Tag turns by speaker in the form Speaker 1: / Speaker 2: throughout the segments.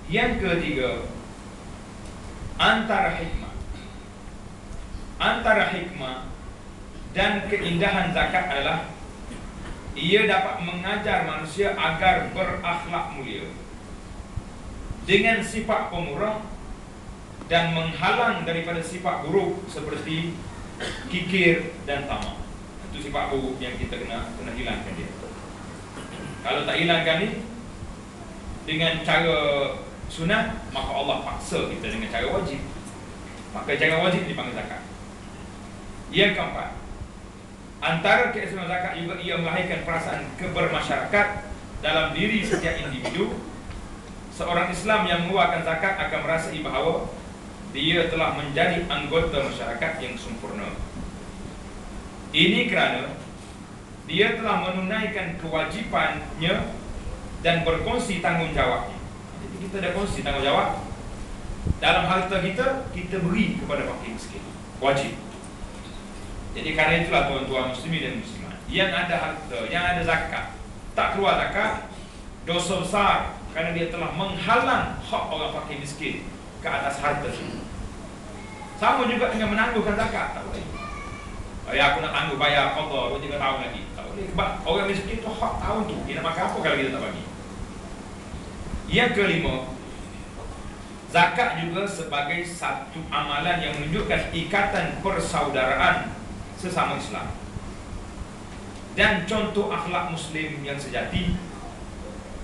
Speaker 1: Yang ketiga, antara hikmah dan keindahan zakat adalah ia dapat mengajar manusia agar berakhlak mulia dengan sifat pemurah dan menghalang daripada sifat buruk seperti kikir dan tamak. Itu sifat buruk yang kita kena hilangkan dia. Kalau tak hilangkan ni dengan cara sunat, maka Allah paksa kita dengan cara wajib. Maka cara wajib dipanggil zakat. Yang keempat, antara keistimewaan zakat juga ia melahirkan perasaan kebermasyarakat dalam diri setiap individu. Seorang Islam yang mengeluarkan zakat akan merasai bahawa dia telah menjadi anggota masyarakat yang sempurna. Ini kerana dia telah menunaikan kewajipannya dan berkongsi tanggungjawabnya. Jadi kita dah kongsi tanggungjawab. Dalam harta kita, kita beri kepada fakir miskin. Wajib. Jadi kerana itulah tuan-tuan muslimin dan muslimat, yang ada harta, yang ada zakat, tak keluar zakat, dosa besar, kerana dia telah menghalang hak orang fakir miskin ke atas harta itu. Sama juga dengan menangguhkan zakat, tak boleh. Ya, aku nak tangguh bayar qadha 2-3 tahun lagi, tak boleh. Sebab orang miskin tu hak tahun tu, dia nak makan apa kalau kita tak bagi. Yang kelima, zakat juga sebagai satu amalan yang menunjukkan ikatan persaudaraan sesama Islam dan contoh akhlak muslim yang sejati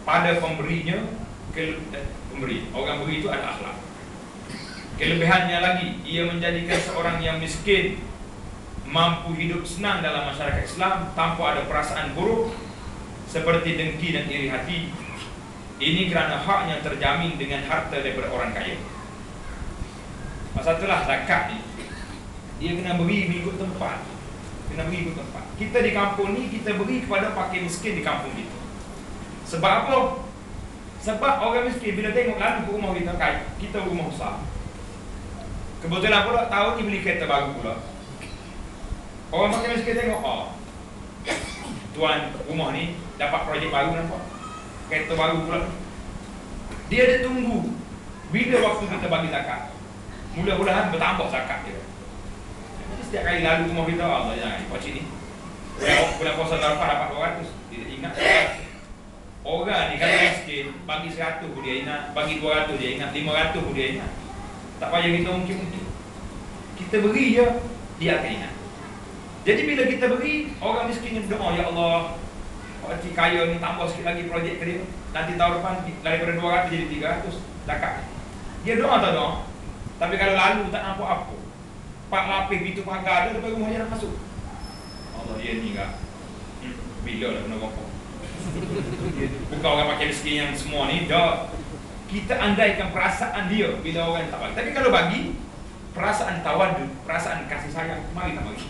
Speaker 1: pada pemberinya. Orang beri itu ada akhlak. Kelebihannya lagi, ia menjadikan seorang yang miskin mampu hidup senang dalam masyarakat Islam tanpa ada perasaan buruk seperti dengki dan iri hati. Ini kerana haknya terjamin dengan harta daripada orang kaya. Pasal itulah zakat ni, dia kena beri mengikut tempat. Kena beri mengikut tempat. Kita di kampung ni, kita beri kepada fakir miskin di kampung kita. Sebab apa? Sebab orang miskin bila tengok lalu ke rumah kita, kita rumah besar. Kebetulan pula tahun ni beli kereta baru pula. Orang fakir miskin tengok, oh, tuan rumah ni dapat projek baru, nampak? Kereta baru pula. Dia ada tunggu bila waktu kita bagi zakat. Mudah-mudahan bertambah zakat dia. Jadi setiap kali lalu rumah kita, Allah jangan pocik ni. Bulan puasa dapat 200. Dia ingat. Orang ni kalau miskin, bagi 100 pun dia ingat, bagi 200 dia ingat, 500 pun dia ingat. Tak payah kita mungkin-mungkin. Kita beri je, dia akan ingat. Jadi bila kita beri, orang miskin yang berdoa, ya Allah, parti kaya ni tambah sikit lagi projek ke dia. Nanti tahun depan daripada 200 jadi 300 zakat. Dia doa tak doa? Tapi kalau lalu tak nampak apa, 4 lapis pintu pagar dia, lepas rumahnya dah masuk. Allah, dia ni kan bila lah kena rokok. Bukan orang pakai miskin yang semua ni, dah. Kita andaikan perasaan dia bila orang tak bagi. Tapi kalau bagi, perasaan tawadud, perasaan kasih sayang, mari tak bagi.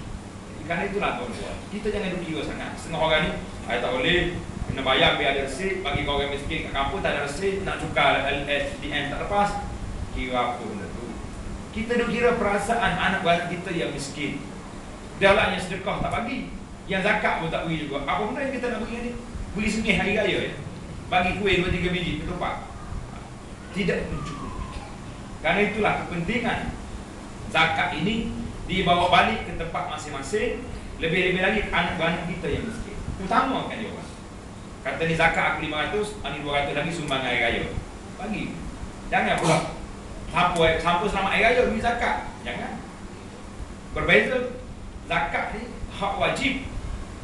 Speaker 1: Kerana itulah tuan-tuan, kita jangan duk kira sangat. Setengah orang ni, tak boleh, kena bayar biar ada resit, bagi kau orang miskin kat kampung tak ada resit, nak tukar LSDN tak lepas, kira apa benda tu. Kita duk kira perasaan anak-anak kita yang miskin. Dah lah yang sedekah tak bagi, yang zakat pun tak bagi juga. Apa benda yang kita nak bagi ni? Beli sengih hari raya ya? Bagi kuih 2-3 biji, ketupat. Tidak mencukupi. Kerana itulah kepentingan zakat ini dibawa balik ke tempat masing-masing. Lebih-lebih lagi anak-anak kita yang miskin, utamakan dia orang. Kata ni zakat aku 500, ni 200 lagi sumbang hari raya, bagi. Jangan pula sampai selama hari raya bagi zakat. Jangan. Berbeza. Zakat ni hak wajib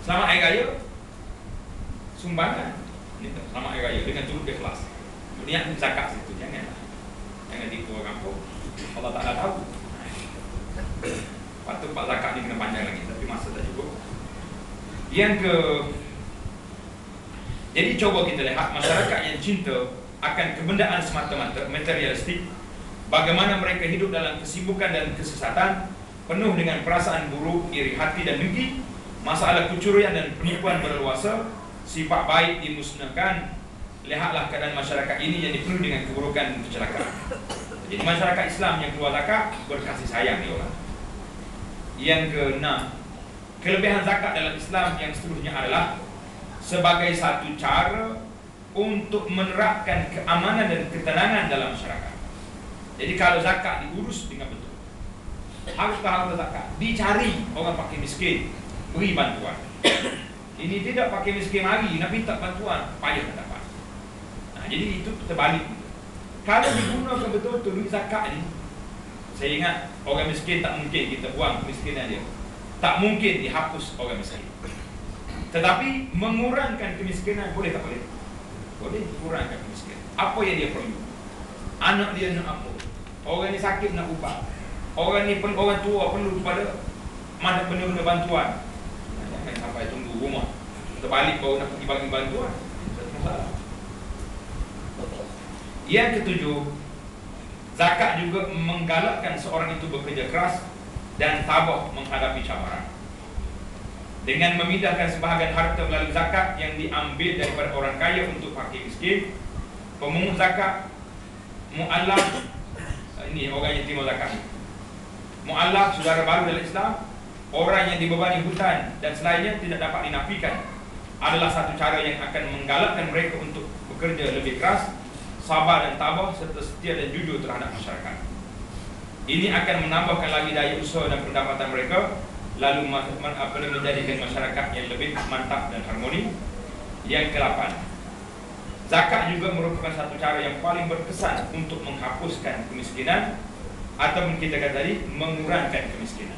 Speaker 1: selama hari raya, sumbangan selama hari raya dengan turut ikhlas. Niat zakat situ. Jangan tipu orang kampung. Allah Ta'ala tahu. Patut pak zakat ni kena panjang lagi, tapi masa tak cukup. Jadi coba kita lihat masyarakat yang cinta akan kebendaan semata-mata, materialistik, bagaimana mereka hidup dalam kesibukan dan kesesatan, penuh dengan perasaan buruk, iri hati dan dengki, masalah kecurian dan penipuan berleluasa, sifat baik dimusnahkan. Lihatlah keadaan masyarakat ini yang dipenuhi dengan keburukan dan kecelakaan. Jadi masyarakat Islam yang keluar zakat berkasih sayang dia orang. Yang keenam, kelebihan zakat dalam Islam yang seterusnya adalah sebagai satu cara untuk menerapkan keamanan dan ketenangan dalam masyarakat. Jadi kalau zakat diurus dengan betul, harta zakat dicari orang fakir miskin, beri bantuan. Ini tidak fakir miskin mari nak minta bantuan, payah tak dapat. Nah, jadi itu terbalik. Kalau digunakan betul-betul duit zakat ni, saya ingat orang miskin tak mungkin kita buang kemiskinan dia, tak mungkin dihapus orang miskin. Tetapi mengurangkan kemiskinan boleh tak boleh? Boleh kurangkan kemiskinan. Apa yang dia perlu? Anak dia nak apa? Orang ni sakit nak ubat. Orang ni orang tua perlu pada mana benda-benda bantuan. Jangan sampai tunggu rumah terbalik baru nak pergi bagi bantuan. Masalah. Yang ketujuh, zakat juga menggalakkan seorang itu bekerja keras dan tabah menghadapi cabaran. Dengan memindahkan sebahagian harta melalui zakat yang diambil daripada orang kaya untuk fakir miskin, pemungut zakat, mu'allaf, ini orang yang terima zakat. Mu'allaf, saudara baru dalam Islam, orang yang dibebani hutang dan selainnya tidak dapat dinafikan, adalah satu cara yang akan menggalakkan mereka untuk bekerja lebih keras, sabar dan tabah serta setia dan jujur terhadap masyarakat. Ini akan menambahkan lagi daya usaha dan pendapatan mereka, lalu menjadikan masyarakat yang lebih mantap dan harmoni. Yang ke-8, zakat juga merupakan satu cara yang paling berkesan untuk menghapuskan kemiskinan, atau kita kata tadi mengurangkan kemiskinan.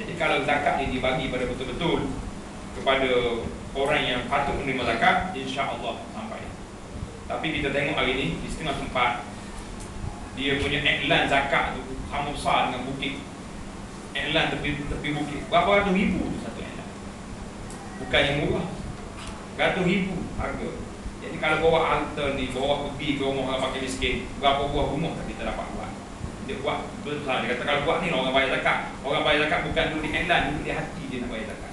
Speaker 1: Jadi kalau zakat ini dibagi pada betul-betul kepada orang yang patut menerima zakat, insya-Allah sampai. Tapi kita tengok hari ini di setengah tempat dia punya iklan zakat tu sama besar dengan bukit. Iklan tepi bukit. Berapa ratus ribu tu satu iklan. Bukannya murah. Ratus ribu harga. Jadi kalau bawa harta ni, bawa pergi ke rumah orang fakir miskin, berapa buah rumah tak kita dapat buat. Dia buat besar. Dia kata kalau buat ni orang bayar zakat. Orang bayar zakat bukan duduk di iklan, duduk di hati dia nak bayar zakat.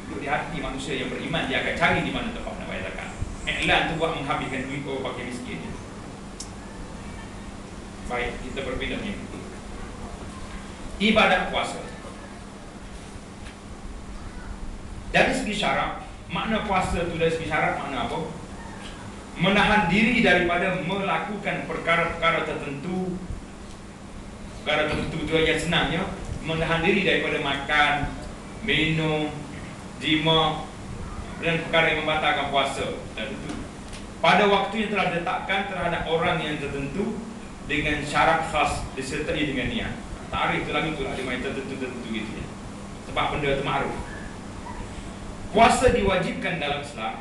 Speaker 1: Duduk di hati manusia yang beriman, dia akan cari di mana tempat nak bayar zakat. Iklan tu buat menghabiskan duit orang fakir miskin. Baik, kita berpindah ni. Ibadat puasa. Dari segi syarak, makna puasa tu dari segi syarak makna apa? Menahan diri daripada melakukan perkara-perkara tertentu. Perkara tertentu tu yang senangnya, menahan diri daripada makan, minum, jima dan perkara yang membatalkan puasa tertentu pada waktu yang telah ditetapkan terhadap orang yang tertentu dengan syarat khas disertai dengan niat. Tarikh tu lagu tu lah, dia main tertentu-tertentu gitu ya. Sebab benda tu ma'ruf. Puasa diwajibkan dalam Islam.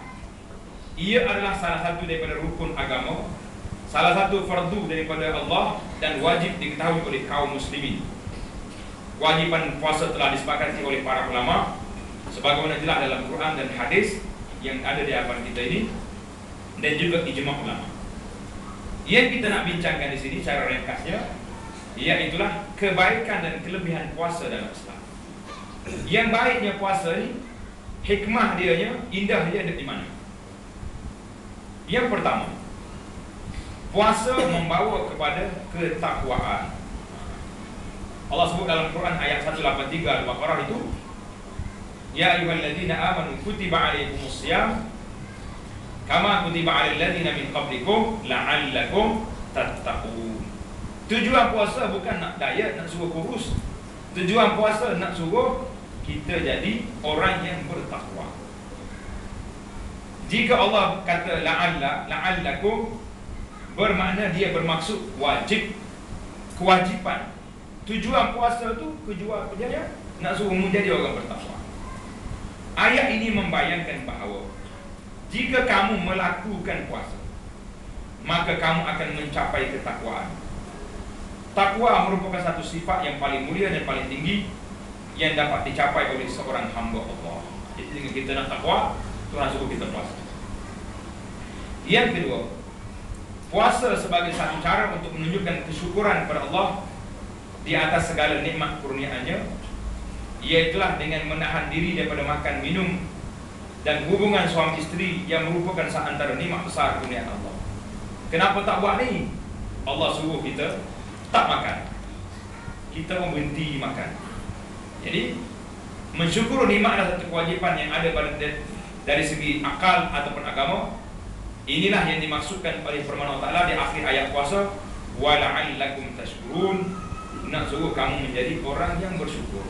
Speaker 1: Ia adalah salah satu daripada rukun agama, salah satu fardu daripada Allah dan wajib diketahui oleh kaum muslimin. Kewajiban puasa telah disepakati oleh para ulama sebagaimana jelas dalam Quran dan hadis yang ada di hadapan kita ini, dan juga ijma' ulama. Yang kita nak bincangkan di sini secara ringkasnya, iaitulah kebaikan dan kelebihan puasa dalam Islam. Yang baiknya puasa ni, hikmah dia, indah dia ada di mana? Yang pertama, puasa membawa kepada ketakwaan. Allah sebut dalam Quran ayat 183 Al-Baqarah itu, ya ayyuhalladzina amanu kutiba alaikumus syiyam kama kutiba alal ladzina min qablikum la'allakum tattaqun. Tujuan puasa bukan nak diet, nak suruh kurus. Tujuan puasa nak suruh kita jadi orang yang bertakwa. Jika Allah kata la'allakum, bermakna dia bermaksud wajib, kewajipan. Tujuan puasa tu kejual berjaya nak suruh menjadi orang bertakwa. Ayat ini membayangkan bahawa jika kamu melakukan puasa, maka kamu akan mencapai ketakwaan. Takwa merupakan satu sifat yang paling mulia dan paling tinggi yang dapat dicapai oleh seorang hamba Allah. Jadi dengan kita nak takwa, Tuhan suruh kita puasa. Yang kedua, puasa sebagai satu cara untuk menunjukkan kesyukuran kepada Allah di atas segala nikmat kurniaannya, iaitulah dengan menahan diri daripada makan, minum dan hubungan suami isteri yang merupakan seantara nikmat besar kurniaan Allah. Kenapa tak buat ni? Allah suruh kita tak makan, kita berhenti makan. Jadi mensyukuri nikmat adalah satu kewajipan yang ada pada dari segi akal ataupun agama. Inilah yang dimaksudkan oleh firman Allah Ta'ala di akhir ayat puasa, wa la'allakum tashkurun, nak suruh kamu menjadi orang yang bersyukur.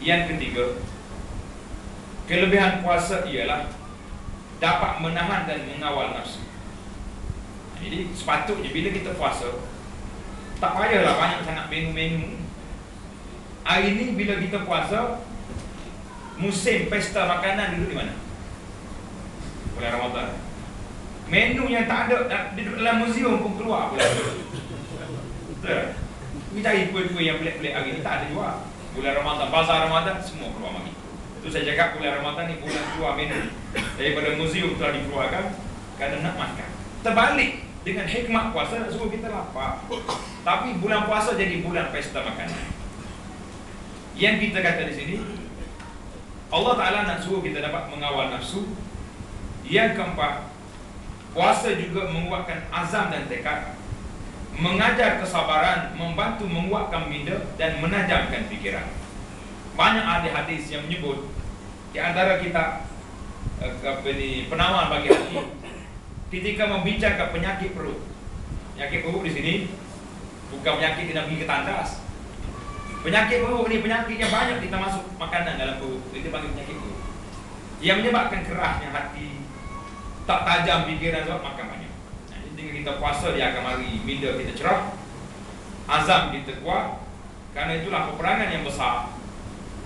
Speaker 1: Yang ketiga, kelebihan puasa ialah dapat menahan dan mengawal nafsu. Jadi sepatutnya bila kita puasa, tak payahlah banyak sangat menu-menu. Hari ini bila kita puasa, musim pesta makanan duduk di mana? Bulan Ramadan. Menu yang tak ada duduk dalam muzium pun keluar bulan Ramadan. Betul? Kita cari kuih-kuih yang pelik-pelik hari ni tak ada jual. Bulan Ramadan, bazar Ramadan semua keluar mari. Itu saya cakap bulan Ramadan ni bulan keluar menu daripada muzium telah dikeluarkan kerana nak makan. Terbalik dengan hikmat puasa suruh kita lapar. Tapi bulan puasa jadi bulan pesta makanan. Yang kita kata di sini, Allah Ta'ala nak suruh kita dapat mengawal nafsu. Yang keempat, puasa juga menguatkan azam dan tekad, mengajar kesabaran, membantu menguatkan minda dan menajamkan fikiran. Banyak hadis-hadis yang menyebut di antara kita penawar bagi hati ketika membicarakan penyakit perut. Penyakit perut di sini bukan penyakit kita pergi ke tandas. Penyakit perut ni penyakit yang banyak kita masuk makanan dalam perut. Itu panggil penyakit perut. Yang menyebabkan kerasnya hati, tak tajam fikiran sebab makan banyak. Jadi dengan kita puasa dia akan mari minda kita cerah, azam kita kuat. Karena itulah peperangan yang besar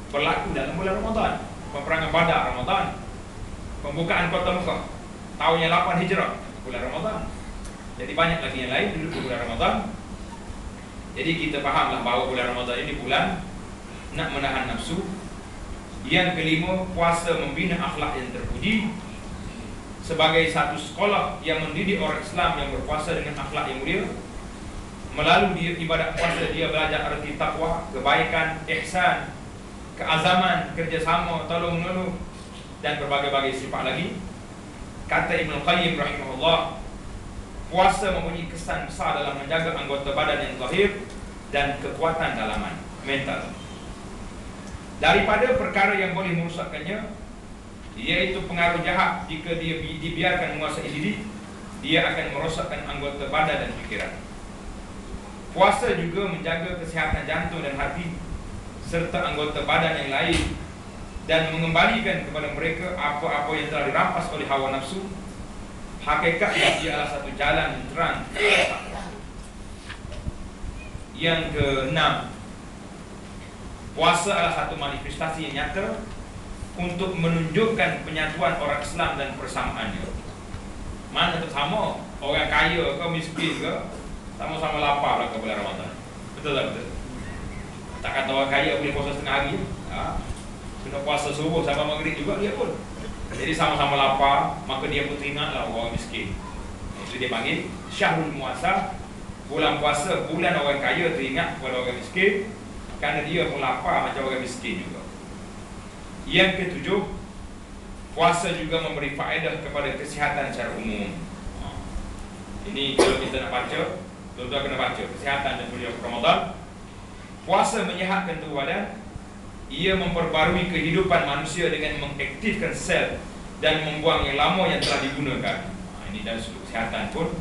Speaker 1: berlaku dalam bulan Ramadan. Peperangan Badar Ramadan, pembukaan kota Mekah tahun yang 8 Hijrah bulan Ramadan. Jadi banyak lagi yang lain duduk di bulan Ramadan. Jadi kita fahamlah bahawa bulan Ramadan ini bulan nak menahan nafsu. Yang kelima, puasa membina akhlak yang terpuji. Sebagai satu sekolah yang mendidik orang Islam yang berpuasa dengan akhlak yang mulia. Melalui dia ibadat puasa, dia belajar arti takwa, kebaikan, ihsan, keazaman, kerjasama, tolong-menolong dan berbagai-bagai sifat lagi. Kata Ibn Qayyim rahimahullah, puasa mempunyai kesan besar dalam menjaga anggota badan yang zahir dan kekuatan dalaman, mental. Daripada perkara yang boleh merosakkannya, iaitu pengaruh jahat jika dia dibiarkan menguasai diri, dia akan merosakkan anggota badan dan fikiran. Puasa juga menjaga kesihatan jantung dan hati serta anggota badan yang lain dan mengembalikan kepada mereka apa-apa yang telah dirampas oleh hawa nafsu. Hakikatnya ia adalah satu jalan yang terang. Yang keenam, puasa adalah satu manifestasi yang nyata untuk menunjukkan penyatuan orang Islam dan persamaannya. Mana tak sama, orang kaya ke miskin ke, sama-sama lapar lah ke bulan Ramadan. Betul tak betul? Tak kata orang kaya boleh puasa setengah hari, kena puasa subuh sampai maghrib juga dia pun. Jadi sama-sama lapar, maka dia pun teringatlah orang miskin. Itu dia panggil Syahrul Muasah, bulan puasa, bulan orang kaya teringat kepada orang miskin, kerana dia pun lapar macam orang miskin juga. Yang ketujuh, puasa juga memberi faedah kepada kesihatan secara umum. Ini kalau kita nak baca, tuan-tuan kena baca kesihatan dan bulan Ramadan. Puasa menyihatkan tubuh badan. Ia memperbarui kehidupan manusia dengan mengaktifkan sel dan membuang yang lama yang telah digunakan. Ini dari sudut kesihatan pun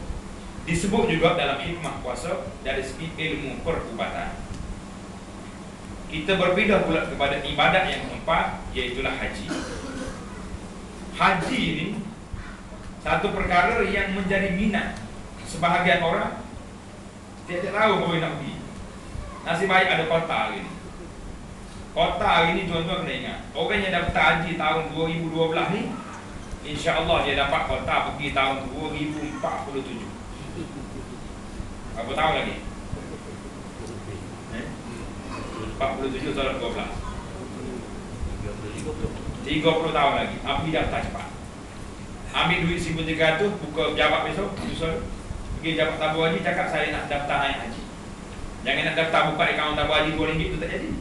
Speaker 1: disebut juga dalam hikmah puasa dari segi ilmu perubatan. Kita berpindah pula kepada ibadat yang keempat, iaitulah haji. Haji ini satu perkara yang menjadi minat sebahagian orang. Tidak tahu boleh nak pergi. Nasib baik ada kota hari ini. Kota hari ini tuan-tuan kena ingat, orang yang daftar haji tahun 2012 ni, insya-Allah dia dapat kota pergi tahun 2047. Berapa tahun lagi? 47 tolak 12 30 tahun lagi. Pergi daftar cepat. Ambil duit 1,300, buka pejabat besok, pergi jabat tabur haji, cakap saya nak daftar naik haji. Jangan nak daftar buka akaun tabur haji RM2 tu tak jadi.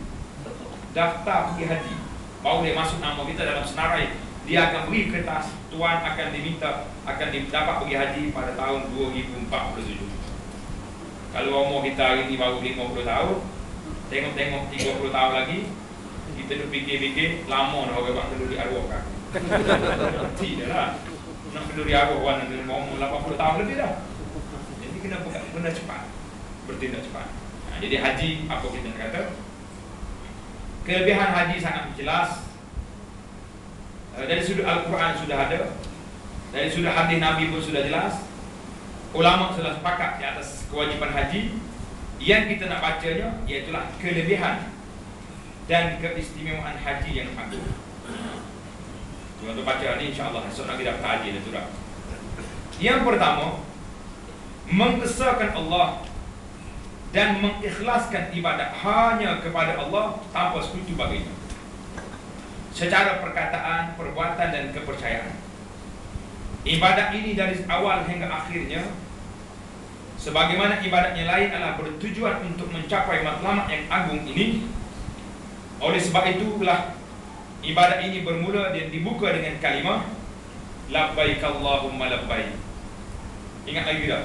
Speaker 1: Daftar pergi haji, baru dia masuk nama kita dalam senarai. Dia akan beri kertas, tuan akan diminta, akan dapat pergi haji pada tahun 2047. Kalau umur kita hari ni baru 50 tahun, tengok-tengok 30 tahun lagi, kita duk fikir-fikir lama dah orang buat telur di arwah kan. Tidak lah. nak kenduri arwah wan dengan umur 80 tahun lebih dah. Jadi kena cepat, bertindak cepat. Nah, jadi haji apa kita nak kata? Kelebihan haji sangat jelas. Dari sudut Al-Quran sudah ada, dari sudut hadis Nabi pun sudah jelas. Ulama sudah sepakat di atas kewajiban haji. Yang kita nak bacanya iaitulah kelebihan dan keistimewaan haji yang agung. Tuan-tuan baca ni insya-Allah esok lagi dapat haji dah tu dah. Yang pertama, mengesahkan Allah dan mengikhlaskan ibadat hanya kepada Allah tanpa sekutu baginya. Secara perkataan, perbuatan dan kepercayaan. Ibadat ini dari awal hingga akhirnya, sebagaimana ibadat yang lain adalah bertujuan untuk mencapai matlamat yang agung ini. Oleh sebab itulah ibadat ini bermula dan dibuka dengan kalimah labbaik Allahumma labbaik. Ingat lagi tak?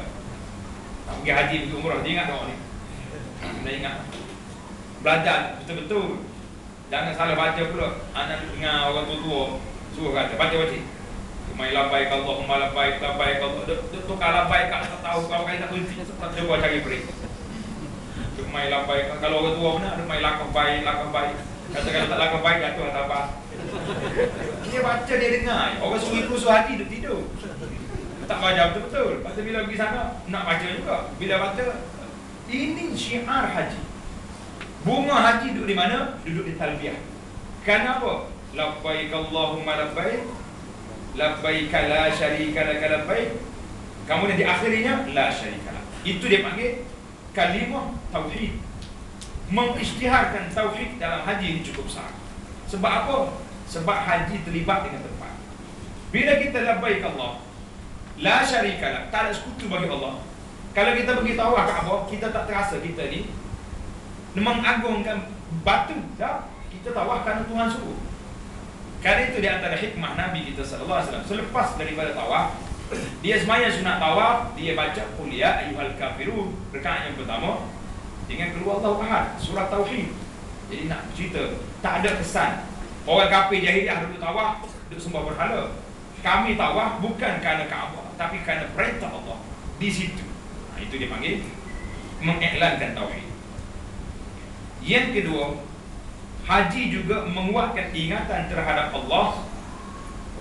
Speaker 1: Tak pergi haji, pergi umrah, dia ingat tak ni? Kena ingat. Belajar betul-betul. Jangan salah baca pula. Anak dengar orang tua suruh kata baca-baca. Mai labbaik Allahumma labbaik, labbaik Allah. Tukar labbaik tak tahu kau kali tak berhenti. Tak cuba cari break. Mai labbaik kalau orang tua benar mai lakon baik, lakon baik. Kata kalau tak lakon baik jatuh atau apa. Dia baca dia dengar. Orang suruh ikut suruh hati duduk tidur. Tak baca betul-betul. Lepas tu bila pergi sana nak baca juga. Bila baca ini syiar haji. Bunga haji duduk di mana? Duduk di talbiyah. Kenapa? Labbaik Allahumma labbaik, labbaik la syarika lak labbaik. Kemudian di akhirnya la syarika lak. Itu dia panggil kalimah tauhid. Mengisytiharkan tauhid dalam haji ini cukup besar. Sebab apa? Sebab haji terlibat dengan tempat. Bila kita labbaik Allah, la syarika lak, tak ada sekutu bagi Allah. Kalau kita pergi tawaf Kaabah, kita tak terasa kita ni mengagungkan batu, tak? Kita tawaf kerana Tuhan suruh. Kerana itu di antara hikmah Nabi kita sallallahu alaihi wasallam, selepas daripada tawaf, dia sembahyang sunat tawaf, dia baca qul ya ayyuhal kafirun, rakaat yang pertama dengan qul huwallahu ahad, surah tauhid. Jadi nak cerita, tak ada kesan orang kafir jahiliah duduk tawaf, duduk sembah berhala. Kami tawaf bukan kerana Kaabah, tapi kerana perintah Allah di situ. Nah, itu dia panggil mengiklankan tauhid. Yang kedua, haji juga menguatkan ingatan terhadap Allah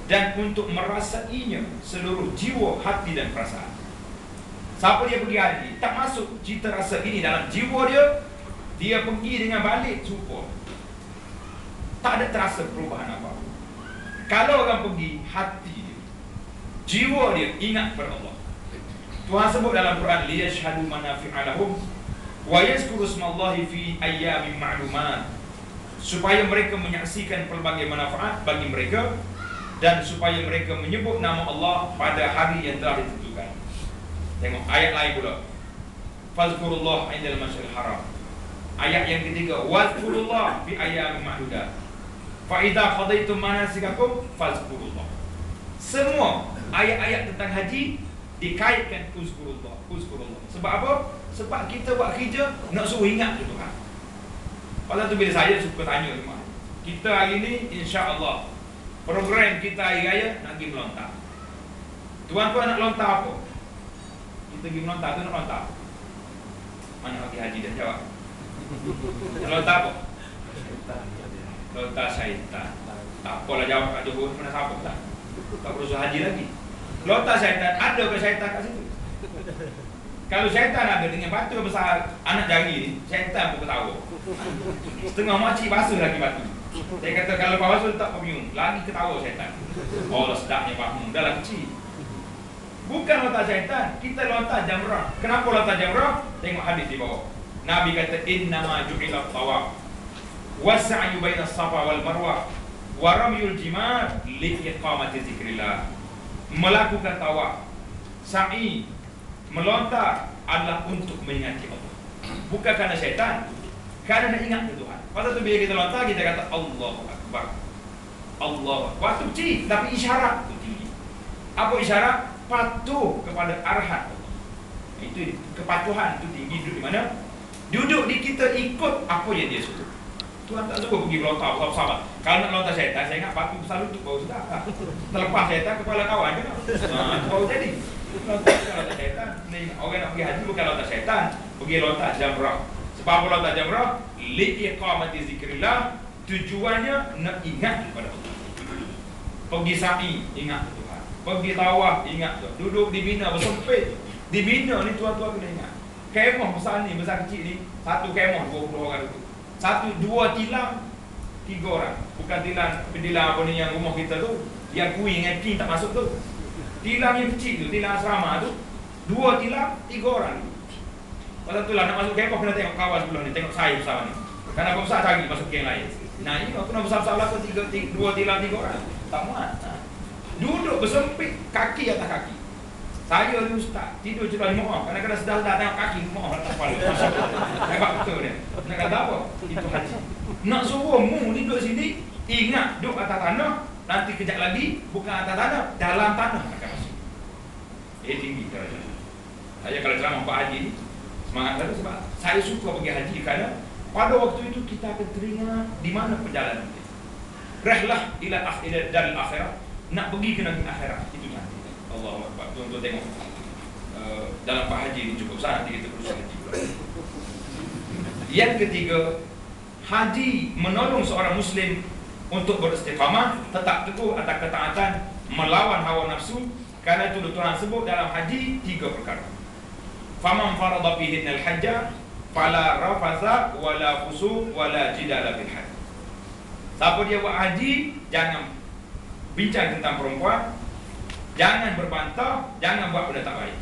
Speaker 1: dan untuk merasainya seluruh jiwa, hati dan perasaan. Siapa dia pergi haji, tak masuk cita rasa ini dalam jiwa dia, dia pergi dengan balik serupa. Tak ada terasa perubahan apa. Kalau orang pergi, hati dia, jiwa dia ingat kepada Allah. Tuhan sebut dalam Quran, liyashhadu manafi'a lahum wa yazkuru ismallahi fi ayyamin ma'lumat, supaya mereka menyaksikan pelbagai manfaat bagi mereka dan supaya mereka menyebut nama Allah pada hari yang telah ditentukan. Tengok ayat lain pula, fazkurullah indal masjidil haram. Ayat yang ketiga, wazkurullah fi ayyamin ma'dudat, fa idza qadaytum manasikakum fazkurullah. Semua ayat-ayat tentang haji dikaitkan uzkurullah, uzkurullah. Sebab apa? Sebab kita buat kerja nak suruh ingat tu Tuhan. Pasal tu bila saya suka tanya rumah, kita hari ni insya-Allah program kita hari raya nak pergi melontar. Tuan-tuan nak lontar apa? Kita pergi melontar tu nak lontar. Mana pergi haji dah jawab. Nak lontar apa? Lontar syaitan. Tak apalah jawab kat Johor mana siapa tak. Tak perlu haji lagi. Lontar syaitan, ada ke syaitan kat situ? Kalau syaitan ada dengan batu besar anak jari ni, syaitan pun ketawa. Setengah makcik basuh lagi batu. Saya kata kalau basuh tak permium, lagi ketawa syaitan. Allah sedapnya faham, dah lah kecil. Bukan lontar syaitan, kita lontar jamrah. Kenapa lontar jamrah? Tengok hadis di bawah. Nabi kata innama ju'ila tawaf was'yu baina safa wal marwah wa ramyul jimar li iqamati zikrillah. Melakukan tawaf, sa'i, melontar adalah untuk mengingati Allah. Bukan kerana syaitan, kerana nak ingat ke Tuhan. Pasal tu bila kita lontar, kita kata Allahu Akbar, Allah. Waktu kecil, tapi isyarat tu tinggi. Apa isyarat? Patuh kepada arahan Allah. Itu kepatuhan tu tinggi. Duduk di mana? Duduk di kita ikut apa yang dia suruh. Tuhan tak suruh pergi melontar bersama-sama. Kalau nak lontar syaitan, saya ingat patung besar lutut bau sudah. Terlepas syaitan, kepala kawan je. Bau jadi. Lontar syaitan. Orang nak pergi haji bukan lontar syaitan, pergi lontar jamrah. Sebab apa lontar jamrah? Li'iqamati zikrillah. Tujuannya nak ingat kepada Allah. Pergi sa'i, ingat Tuhan. Pergi tawaf, ingat Tuhan. Duduk di Mina, bersempit. Di Mina ni tuan-tuan kena ingat. Kemah besar ni, besar kecil ni, satu kemah 20 orang itu. Satu, dua tilam, 3 orang. Bukan tilam apa ni yang rumah kita tu, yang kuih dengan king tak masuk tu. Tilam yang kecil tu, tilam asrama tu, 2 tilam, 3 orang. Pasal tu lah nak masuk kemah kena tengok kawan sebelah ni, tengok saya besar ni. Kenapa besar cari masuk yang lain. Nah ini kena besar-besar lah pun 2 tilam 3 orang. Tak muat. Duduk bersempit, kaki atas kaki. Saya ni ustaz, tidur celah jemaah. Kadang-kadang sedar-sedar tengok kaki jemaah letak kepala. Nampak betul dia. Nak kata apa? Itu haji. Nak suruh mu ni duduk sini, ingat duduk atas tanah, nanti kejap lagi bukan atas tanah, dalam tanah akan masuk. Tinggi darjah. Saya kalau ceramah Pak Haji ni semangat saya sebab saya suka pergi haji kerana pada waktu itu kita akan teringat di mana perjalanan kita. Rehlah ila daril akhirat. Nak pergi ke negeri akhirat. Itu nanti. Allahu Akbar. Tuan-tuan tengok dalam Pak Haji ini cukup besar. Nanti kita terus haji pula. Yang ketiga, haji menolong seorang Muslim untuk beristiqamah, tetap teguh atas ketaatan, melawan hawa nafsu. Karena itu Tuhan sebut dalam haji 3 perkara. Faman farada fihi al-hajja fala rafatha wala fusuq wala jidala fil hajj. Siapa dia buat haji, jangan bincang tentang perempuan, jangan berbantah, jangan buat benda tak baik.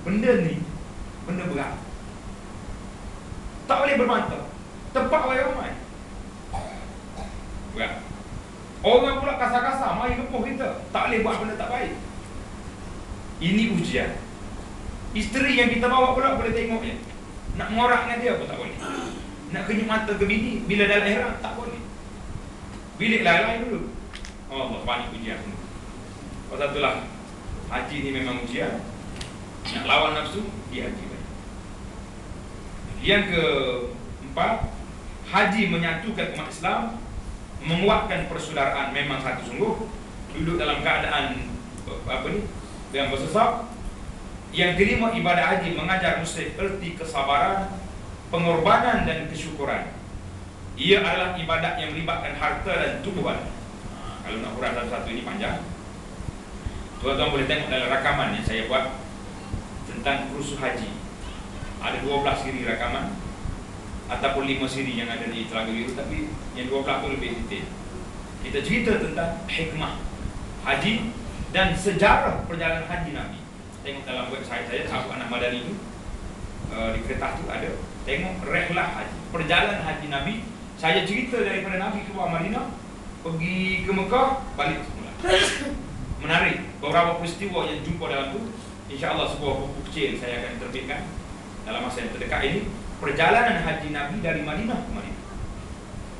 Speaker 1: Benda ni benda berat. Tak boleh berbantah. Tepat oleh ramai. Berat. Orang pula kasar-kasar mari kepoh kita. Tak boleh buat benda tak baik. Ini ujian. Isteri yang kita bawa pula boleh tengok je. Nak ngorak dengan dia pun tak boleh. Nak kenyuk mata ke bini bila dalam ihram tak boleh. Bilik lain-lain dulu. Allah banyak ujian. Pasal itulah haji ni memang ujian. Nak lawan nafsu, pergi haji. Yang keempat, haji menyatukan umat Islam, menguatkan persaudaraan memang satu sungguh. Duduk dalam keadaan yang bersesat. Yang kelima, ibadah haji mengajar muslim erti kesabaran, pengorbanan dan kesyukuran. Ia adalah ibadat yang melibatkan harta dan tubuhan. Kalau nak urang satu-satu ini panjang. Tuan-tuan boleh tengok dalam rakaman yang saya buat tentang kursus haji. Ada 12 siri rakaman ataupun 5 siri yang ada di Telaga Biru, tapi yang 12 tu lebih detail. Kita cerita tentang hikmah haji dan sejarah perjalanan haji Nabi. Tengok dalam website saya, Abu Anas Madani itu di kertas tu ada. Tengok rehlah haji, perjalanan haji Nabi. Saya cerita daripada Nabi keluar Madinah, pergi ke Mekah, balik semula. Menarik, beberapa peristiwa yang jumpa dalam tu. InsyaAllah sebuah buku kecil saya akan terbitkan dalam masa yang terdekat ini. Perjalanan haji Nabi dari Madinah ke Madinah.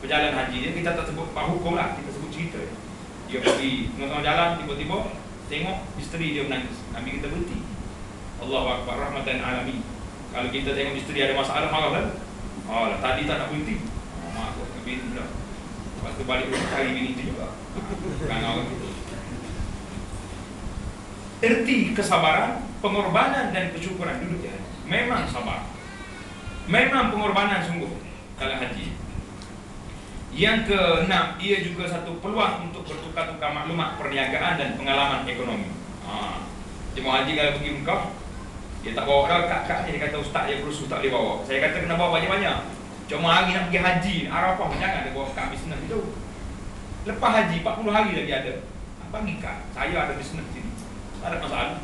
Speaker 1: Perjalanan haji dia, kita tak sebut hukum lah, kita sebut cerita. Dia pergi tengah jalan, tiba-tiba tengok isteri dia menangis. Nabi kita berhenti. Allahu Akbar, rahmatan alamin. Kalau kita tengok isteri ada masalah, marah kan? Oh lah, tadi tak nak berhenti. Mak aku nak berhenti dah. Lepas tu balik cari bini tu juga. Kerana orang itu. Erti kesabaran, pengorbanan dan kesyukuran duduk di haji. Memang sabar. Memang pengorbanan sungguh dalam haji. Yang keenam, ia juga satu peluang untuk bertukar-tukar maklumat perniagaan dan pengalaman ekonomi. Jemaah haji kalau pergi Mekah, dia tak bawa dah kad-kad ni. Dia kata ustaz dia berusaha tak boleh bawa. Saya kata kena bawa banyak-banyak. Cuma hari nak pergi haji Arafah, jangan ada bawa kad bisnes itu. Lepas haji 40 hari lagi ada. Bagi kad. Saya ada bisnes sini. Tak ada masalah.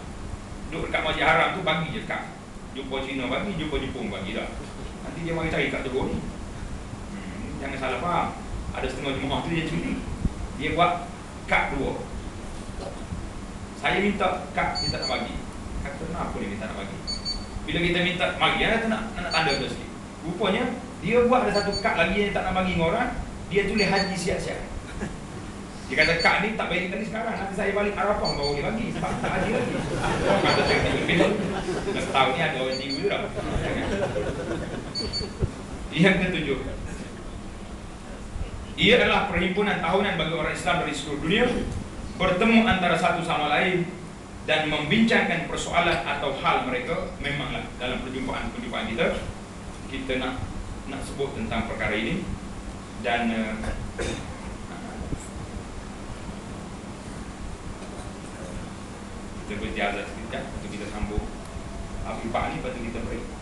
Speaker 1: Duduk dekat Masjid Haram tu bagi je kad. Jumpa Cina bagi, jumpa Jepun bagi dah. Nanti dia mari cari kad tegur ni. Jangan salah faham. Ada setengah jemaah tu dia curi. Dia buat kad 2. Saya minta kad, dia tak nak bagi. Kata kenapa dia tak nak bagi? Bila kita minta bagi, dia nak tanda tu sikit. Rupanya dia buat ada satu kad lagi yang tak nak bagi dengan orang. Dia tulis haji siap-siap. Dia kata kad ni tak bagi tadi sekarang. Nanti saya balik Arafah baru dia bagi. Sebab tak haji lagi. Kata saya kata dah setahun ni ada orang tiga dah. Yang ketujuh, Ia adalah perhimpunan tahunan bagi orang Islam dari seluruh dunia, bertemu antara satu sama lain dan membincangkan persoalan atau hal mereka. Memanglah dalam perjumpaan kita nak sebut tentang perkara ini. Dan kita berjazah sedikit untuk kita sambung Afifa ni, lepas tu kita break.